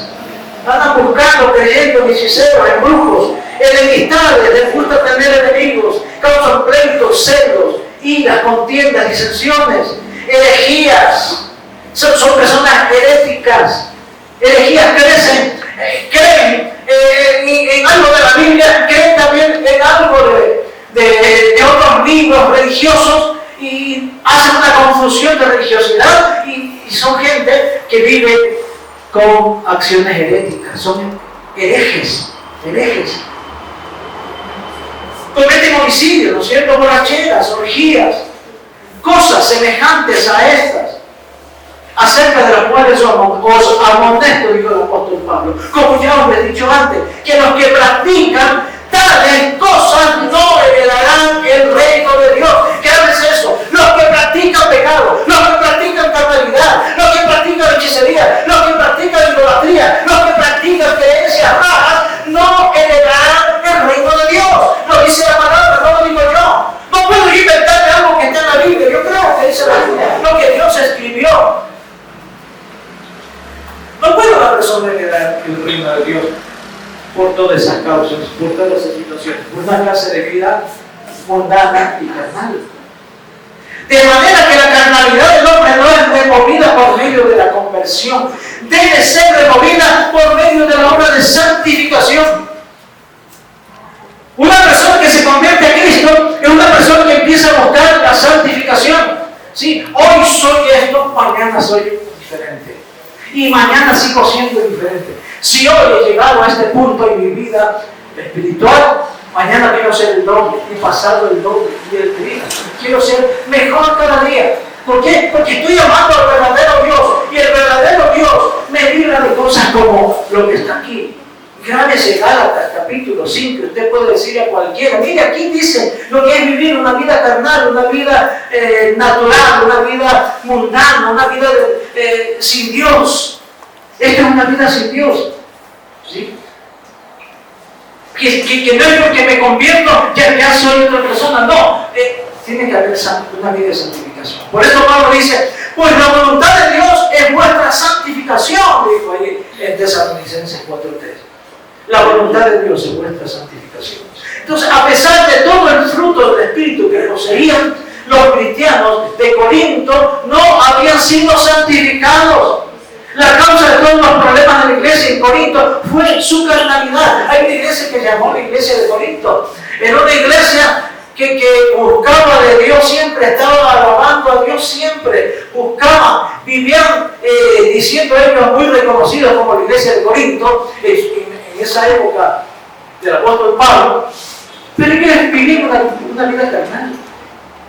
S1: Andan buscando, creyendo en hechiceros, en brujos, enemistades, les gusta tener enemigos, causan pleitos, celos, iras, contiendas, disensiones, herejías. Son personas heréticas. Herejías creen en algo de la Biblia, creen también en algo de otros libros religiosos y hacen una confusión de religiosidad y son gente que vive con acciones heréticas, son herejes. Cometen homicidios, ¿no es cierto? Borracheras, orgías, cosas semejantes a estas. acerca de las cuales os amonesto, dijo el apóstol Pablo, como ya os he dicho antes, que los que practican tales cosas no heredarán el reino de Dios. ¿Qué es eso? Los que practican pecado, los que practican carnalidad, los que practican hechicería, los que practican idolatría, los que practican creencias raras, no heredarán el reino de Dios. Lo dice la palabra, no lo digo yo. No puedo inventarme algo que está en la Biblia. Yo creo que dice la Biblia, lo que Dios escribió. No puede una persona heredar el reino de Dios por todas esas causas, por todas esas situaciones, por una clase de vida mundana y carnal. De manera que la carnalidad del hombre no es removida por medio de la conversión, debe ser removida por medio de la obra de santificación. Una persona que se convierte a Cristo es una persona que empieza a buscar la santificación. ¿Sí? Hoy soy esto, mañana soy diferente. Y mañana sigo siendo diferente. Si hoy he llegado a este punto en mi vida espiritual, mañana quiero ser el doble, y pasado el doble, y el triple. Quiero ser mejor cada día. ¿Por qué? Porque estoy amando al verdadero Dios, y el verdadero Dios me libra de cosas como lo que está aquí. Grábese Gálatas capítulo 5, usted puede decirle a cualquiera, mire, aquí dice lo que es vivir una vida carnal, una vida natural, una vida mundana, una vida sin Dios. Esta es una vida sin Dios. ¿Sí? Que no es porque me convierto, ya soy otra persona, no. Tiene que haber una vida de santificación. Por eso Pablo dice, pues la voluntad de Dios es vuestra santificación, dijo ahí en Tesalonicenses 4:3. La voluntad de Dios es vuestra santificación. Entonces, a pesar de todo el fruto del Espíritu que poseían, los cristianos de Corinto no habían sido santificados. La causa de todos los problemas de la iglesia en Corinto fue su carnalidad. Hay una iglesia que llamó la iglesia de Corinto. Era una iglesia que buscaba de Dios siempre, estaba alabando a Dios siempre, buscaban, vivían diciendo ellos muy reconocidos como la iglesia de Corinto, en esa época del apóstol Pablo, pero ellos vivían una vida carnal.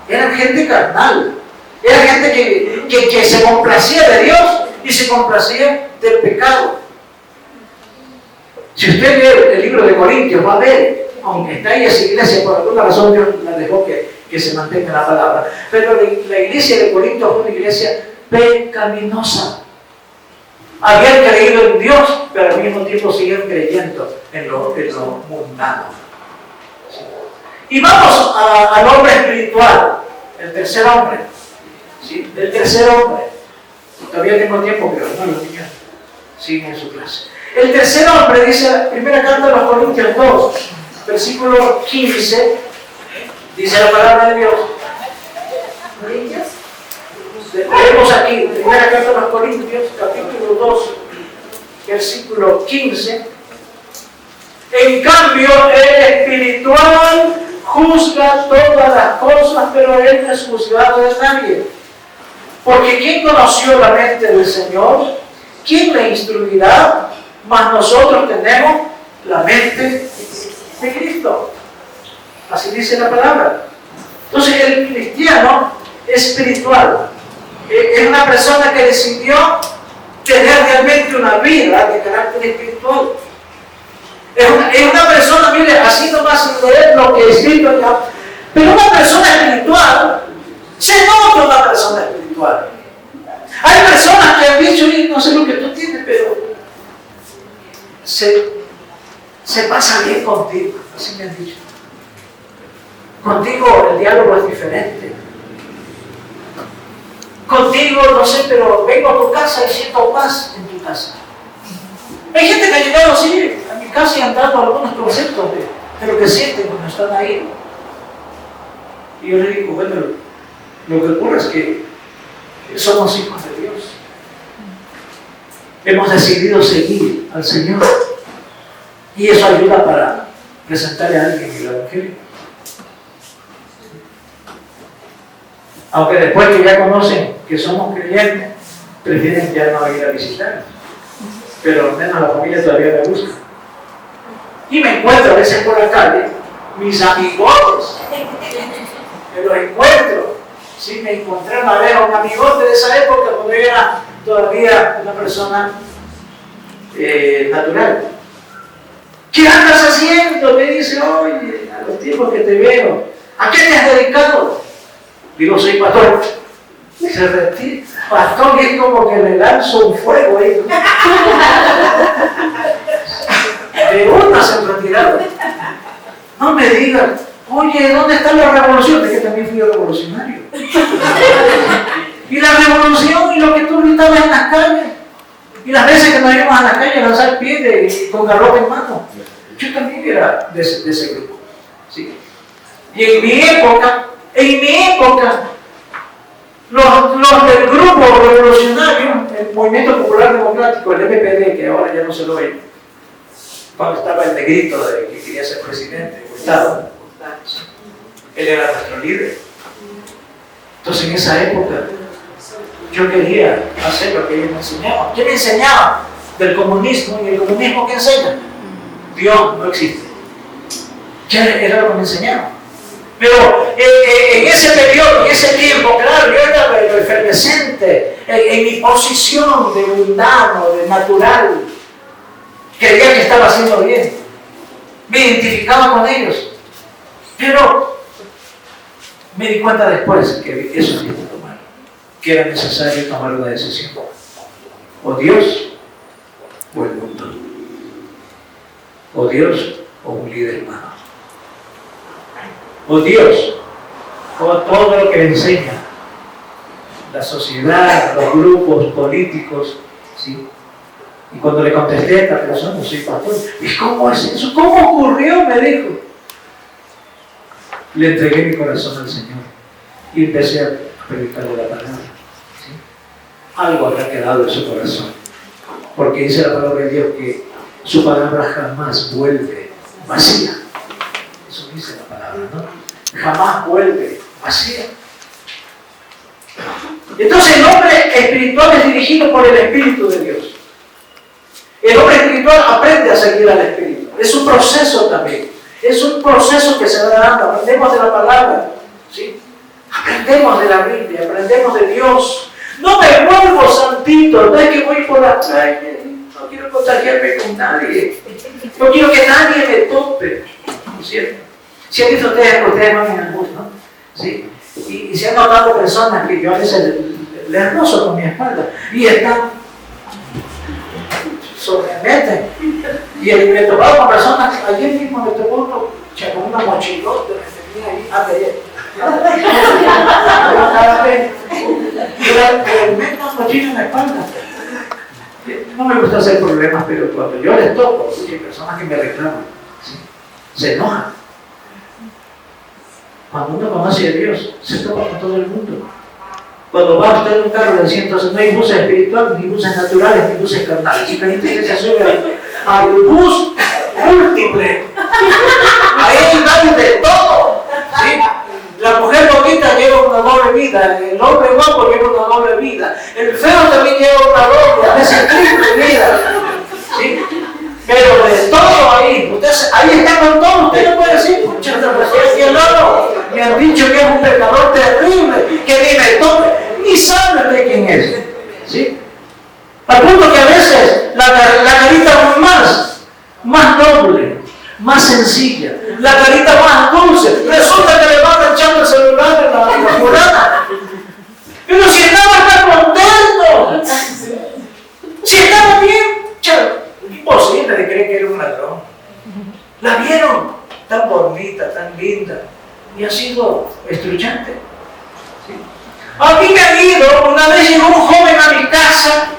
S1: Eran gente carnal, era gente que se complacía de Dios y se complacía del pecado. Si usted lee el libro de Corintios, va a ver, aunque está ahí esa iglesia, por alguna razón Dios la dejó que se mantenga la palabra, pero la iglesia de Corintios fue una iglesia pecaminosa. Habían creído en Dios, pero al mismo tiempo siguen creyendo en lo mundano. Y vamos al hombre espiritual, el tercer hombre. ¿Sí? El tercer hombre. Todavía tengo tiempo, pero no, los niños siguen en su clase. El tercer hombre, dice la primera carta de los Corintios 2, versículo 15, dice la palabra de Dios. ¿Corintios? Leemos aquí, primera carta de los Corintios, capítulo 2, versículo 15. En cambio, el espiritual juzga todas las cosas, pero él no es juzgado de nadie. Porque ¿quién conoció la mente del Señor? ¿Quién le instruirá? Mas nosotros tenemos la mente de Cristo. Así dice la palabra. Entonces el cristiano espiritual es una persona que decidió tener realmente una vida de carácter espiritual. Es una persona, mire, así nomás sin leer lo que he escrito ya, pero una persona espiritual se nota una persona espiritual. Hay personas que han dicho, no sé lo que tú tienes, pero se pasa bien contigo, así me han dicho. Contigo el diálogo es diferente. Contigo, no sé, pero vengo a tu casa y siento paz en tu casa. Hay gente que ha llegado así a mi casa y han dado algunos conceptos de lo que sienten cuando están ahí. Y yo le digo, bueno, lo que ocurre es que somos hijos de Dios. Hemos decidido seguir al Señor. Y eso ayuda para presentarle a alguien el Evangelio. Aunque después que ya conocen que somos creyentes, prefieren ya no ir a visitar. Pero al menos la familia todavía me busca. Y me encuentro a veces por la calle, mis amigotes. Me los encuentro. Sí, me encontré una vez a un amigote de esa época cuando yo era todavía una persona natural. ¿Qué andas haciendo? Me dice, oye, a los tiempos que te veo, ¿a qué te has dedicado? Digo, soy pastor. Se retira. Pastor, es como que le lanzo un fuego ahí. De una se retiraron. No me digan, oye, ¿dónde está la revolución? Es que también fui revolucionario. Y la revolución y lo que tú gritabas en las calles. Y las veces que nos íbamos a las calles a lanzar piedras con garrote en mano. Yo también era de ese grupo. ¿Sí? Y en mi época, los del grupo revolucionario, el Movimiento Popular Democrático, el MPD, que ahora ya no se lo ve, cuando estaba el negrito de que quería ser presidente, Gustavo, él era nuestro líder. Entonces en esa época yo quería hacer lo que ellos me enseñaban. ¿Qué me enseñaban? Del comunismo. ¿Y el comunismo qué enseña? Dios no existe. ¿Qué era lo que me enseñaban? Pero en ese periodo, en ese tiempo, claro, yo era efervescente en mi posición de mundano, de natural. Creía que estaba haciendo bien. Me identificaba con ellos. Pero me di cuenta después que eso es que tomar, que era necesario tomar una decisión. O Dios o el mundo. O Dios o un líder humano. O Dios o todo lo que enseña la sociedad, los grupos políticos, ¿sí? Y cuando le contesté a esta persona, soy pastor, ¿y cómo es eso? ¿Cómo ocurrió? Me dijo. Le entregué mi corazón al Señor y empecé a predicarle la palabra. ¿Sí? Algo habrá quedado en su corazón, porque dice la palabra de Dios que su palabra jamás vuelve vacía. Eso dice la palabra, ¿no? Jamás vuelve vacía. Entonces el hombre espiritual es dirigido por el Espíritu de Dios. El hombre espiritual aprende a seguir al Espíritu. Es un proceso también. Es un proceso que se va dando. Aprendemos de la palabra. ¿Sí? Aprendemos de la Biblia. Aprendemos de Dios. No me vuelvo santito. No es que voy por la calle. No quiero contagiarme con nadie. No quiero que nadie me tope. ¿Cierto? Si han visto ustedes van en el bus, ¿no? ¿Sí? Y se han notado personas que yo a veces les rozo con mi espalda. Y están sobremeten. Y me tocaba con personas, ayer mismo me tocó uno con una mochilota que me tenía ahí, cada vez. Tremenda mochila en la espalda. No me gusta hacer problemas, pero cuando yo les toco, hay personas que me reclaman, ¿sí? Se enojan. Cuando uno conoce a Dios, se toca con todo el mundo. Cuando va usted en un carro de 100, entonces no hay buses espirituales, ni buses naturales, ni buses carnales. Y la gente que se sube al bus múltiple. Ahí hay de todo. ¿Sí? La mujer bonita lleva una doble vida, el hombre guapo lleva una doble vida, el feo también lleva una doble, a veces triple vida. ¿Sí? Pero de todo ahí, ustedes, ahí está con todo, usted no puede decir, muchas personas y el otro me han dicho que es un pecador terrible, que ni me toque, ni sabe de quién es. ¿Sí? Al punto que a veces la carita más noble, más sencilla, la carita más dulce, resulta que le van echando el celular en la fulana. Pero si estaba contento, si estaba bien, imposible de creer que era un ladrón. La vieron tan bonita, tan linda, y ha sido estruchante. ¿Sí? A mí me ha ido, una vez llegó un joven a mi casa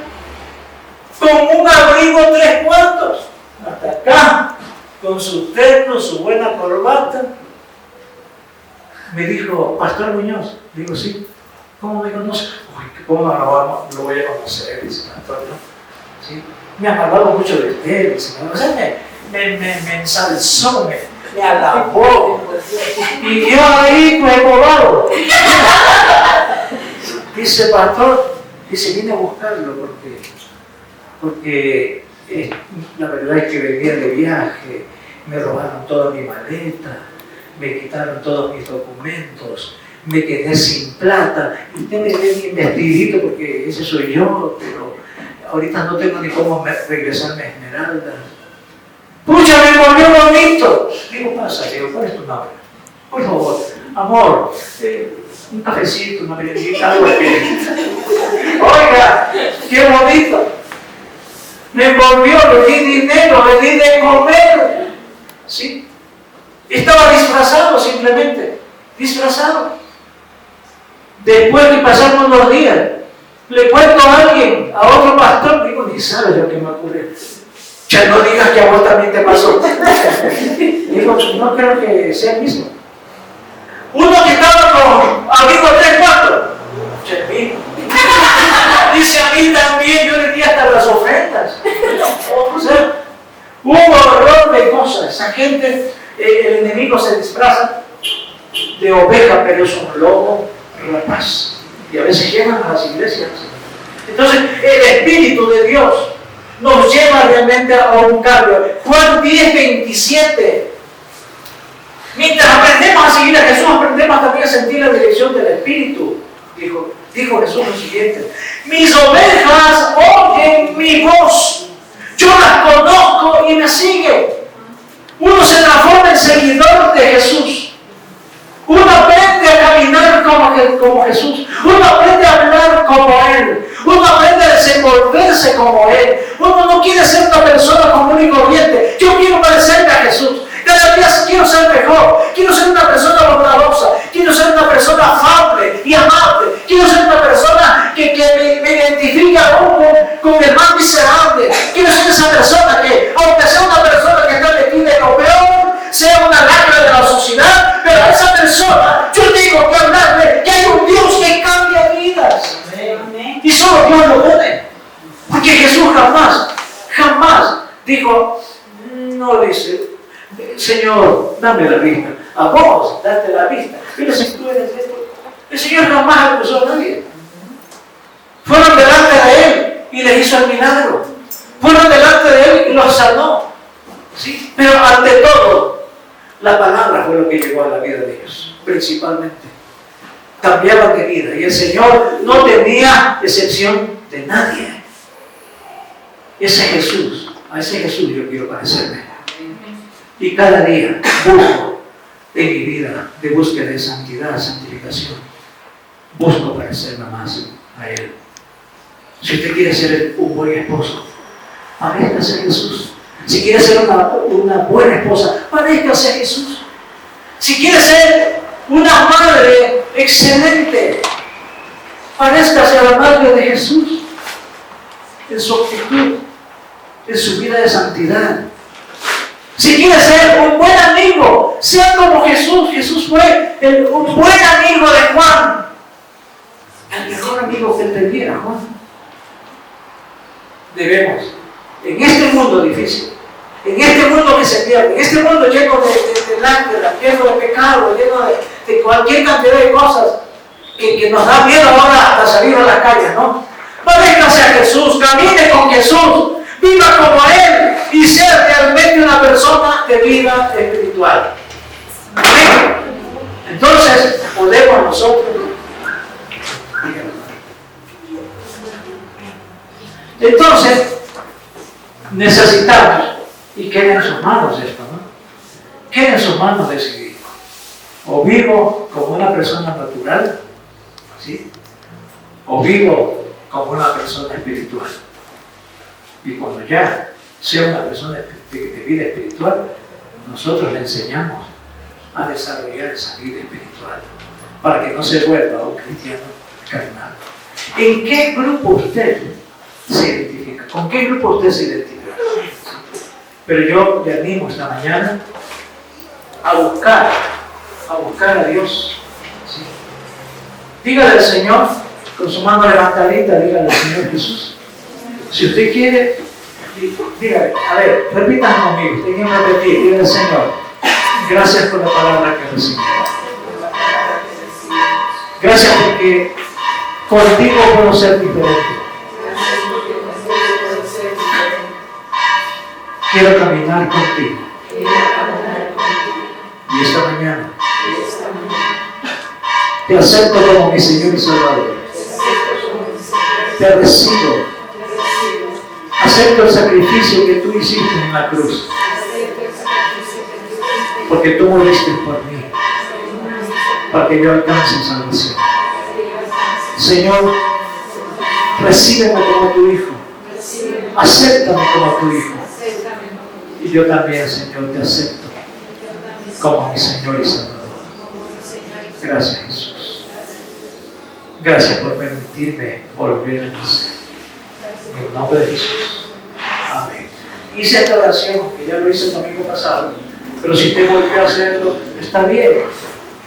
S1: con un abrigo 3 cuartos, hasta acá, con su terno, su buena corbata. Me dijo, Pastor Muñoz. Digo, sí. ¿Cómo me conoce? Uy, ¿cómo no lo voy a conocer? Dice Pastor, ¿no? ¿Sí? Me ha hablado mucho de usted, dice, o sea, me ensalzó, me alabó. Y yo ahí, pues, bobado. Dice, Pastor, dice, vine a buscarlo porque la verdad es que venía de viaje, me robaron toda mi maleta, me quitaron todos mis documentos, me quedé sin plata. Y usted me ve bien vestidito porque ese soy yo, pero ahorita no tengo ni cómo regresarme a Esmeralda. Pucha, me volvió bonito. Digo, pasa, digo, ¿cuál es tu nombre? Por favor, amor, un cafecito, una merendita, algo que... Oiga, qué bonito. Me envolvió, le di dinero, le di de comer. ¿Sí? Estaba disfrazado simplemente, disfrazado. Después que pasaron unos días, le cuento a alguien, a otro pastor, digo, ni sabes lo que me ocurrió. Ya no digas que a vos también te pasó. Digo, no creo que sea el mismo. Uno que estaba con amigos 3-4. Dice a mí también, yo le di hasta las ofrendas. O sea, hubo un horror de cosas. Esa gente, el enemigo se disfraza de oveja, pero es un lobo rapaz. Y a veces llegan a las iglesias. Entonces, el Espíritu de Dios nos lleva realmente a un cambio. Juan 10:27. Mientras aprendemos a seguir a Jesús, aprendemos también a sentir la dirección del Espíritu. Dijo Jesús lo siguiente: mis ovejas oyen mi voz, yo las conozco y me siguen. Uno se transforma en seguidor de Jesús. Uno aprende a caminar como Jesús. Uno aprende a hablar como Él. Uno aprende a desenvolverse como Él. Uno no quiere ser una persona común y corriente. Yo quiero parecerme a Jesús. Cada día quiero ser mejor. Quiero ser una persona bondadosa. Quiero ser una persona afable y amable. Quiero ser una persona que me identifica con el más miserable. Quiero ser esa persona que, aunque sea una persona que está metida en lo peor, sea una lacra de la sociedad, pero a esa persona yo tengo que hablarle que hay un Dios que cambia vidas. Amén. Y solo Dios lo puede. Porque Jesús jamás dijo, no dice, Señor, dame la vista. A vos, date la vista. Mira si tú eres esto. El Señor jamás acusó a nadie. Fueron delante de Él y le hizo el milagro. Fueron delante de Él y los sanó. ¿Sí? Pero ante todo, la palabra fue lo que llegó a la vida de ellos, principalmente. Cambiaban de vida y el Señor no tenía excepción de nadie. Ese Jesús, a ese Jesús yo quiero parecerme. Y cada día busco en mi vida de búsqueda de santidad, santificación, busco parecerme más a Él. Si usted quiere ser un buen esposo, parezcase a Jesús. Si quiere ser una buena esposa, parezcase a Jesús. Si quiere ser una madre excelente, parezcase a la madre de Jesús en su actitud, en su vida de santidad. Si quiere ser un buen amigo, sea como Jesús. Jesús fue un buen amigo de Juan, el mejor amigo que él tenía, Juan. Debemos, en este mundo difícil, en este mundo que se pierde, en este mundo lleno de lágrimas, lleno de pecado, lleno de cualquier cantidad de cosas que nos da miedo ahora hasta salir a las calles, ¿no? Parezcase a Jesús, camine con Jesús, viva como Él y sea realmente una persona de vida espiritual. Amén. Entonces, podemos nosotros. Entonces, necesitamos, y queda en sus manos esto, ¿no? Queda en sus manos decidir. O vivo como una persona natural, ¿sí? O vivo como una persona espiritual. Y cuando ya sea una persona de vida espiritual, nosotros le enseñamos a desarrollar esa vida espiritual para que no se vuelva un cristiano carnal. ¿En qué grupo usted se identifica? ¿Con qué grupo usted se identifica? Pero yo le animo esta mañana a buscar a Dios. ¿Sí? Dígale al Señor, con su mano levantadita, dígale al Señor Jesús. Si usted quiere, dígale, a ver, repítanlo conmigo, usted quiere repetir, dígale al Señor, gracias por la palabra que recibí. Gracias porque contigo puedo ser diferente. Quiero caminar contigo. Y esta mañana te Te acepto como mi Señor y Salvador. Te recibo. Acepto el sacrificio que tú hiciste en la cruz. Porque tú moriste por mí. Para que yo alcance salvación. Señor, recíbeme como tu Hijo. Acéptame como tu Hijo. Y yo también, Señor, te acepto como mi Señor y Salvador. Gracias, Jesús. Gracias por permitirme volver a nacer. En el nombre de Jesús. Amén. Hice esta oración, que ya lo hice el domingo pasado, pero si usted volvió a hacerlo, está bien.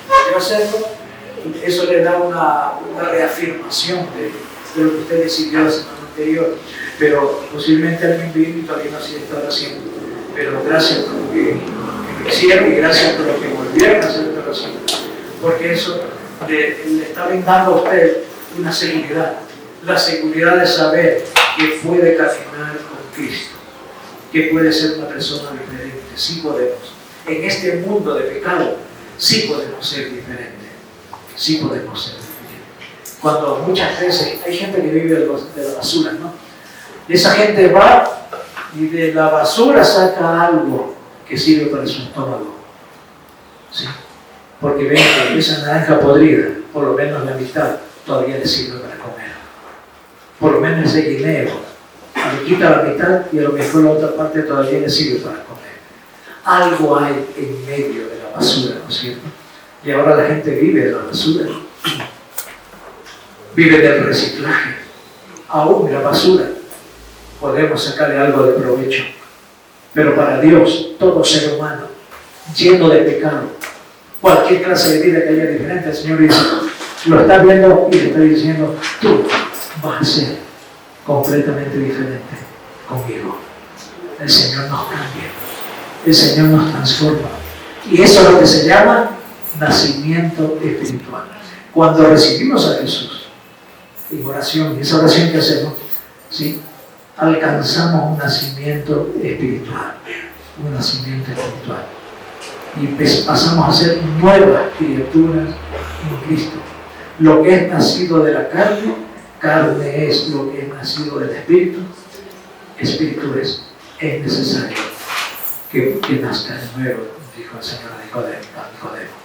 S1: Volvió a hacerlo, eso le da una reafirmación de lo que usted decidió la semana anterior. Pero posiblemente alguien vino y todavía no hacía esta oración. Pero gracias por lo que lo hicieron y gracias por lo que volvieron a hacer esta oración. Porque eso le está brindando a usted una seguridad. La seguridad de saber que puede caminar con Cristo. Que puede ser una persona diferente. Sí podemos. En este mundo de pecado, sí podemos ser diferentes. Sí podemos ser diferentes. Cuando muchas veces hay gente que vive de la basura, ¿no? Y esa gente va y de la basura saca algo que sirve para su estómago. ¿Sí? Porque ven que esa naranja podrida, por lo menos la mitad, todavía le sirve para comer. Por lo menos ese guineo, le quita la mitad y a lo mejor la otra parte todavía le sirve para comer. Algo hay en medio de la basura, ¿no es cierto? Y ahora la gente vive de la basura. Vive del reciclaje. Aún de la basura podemos sacarle algo de provecho. Pero para Dios, todo ser humano, lleno de pecado, cualquier clase de vida que haya diferente, el Señor dice, lo está viendo y le está diciendo, tú vas a ser completamente diferente conmigo. El Señor nos cambia, el Señor nos transforma. Y eso es lo que se llama nacimiento espiritual. Cuando recibimos a Jesús en oración, y esa oración que hacemos, ¿sí?, alcanzamos un nacimiento espiritual. Un nacimiento espiritual. Y pasamos a ser nuevas criaturas en Cristo. Lo que es nacido de la carne, carne es. Lo que es nacido del Espíritu, Espíritu es. Es necesario que nazca de nuevo, dijo el Señor a Nicodemo.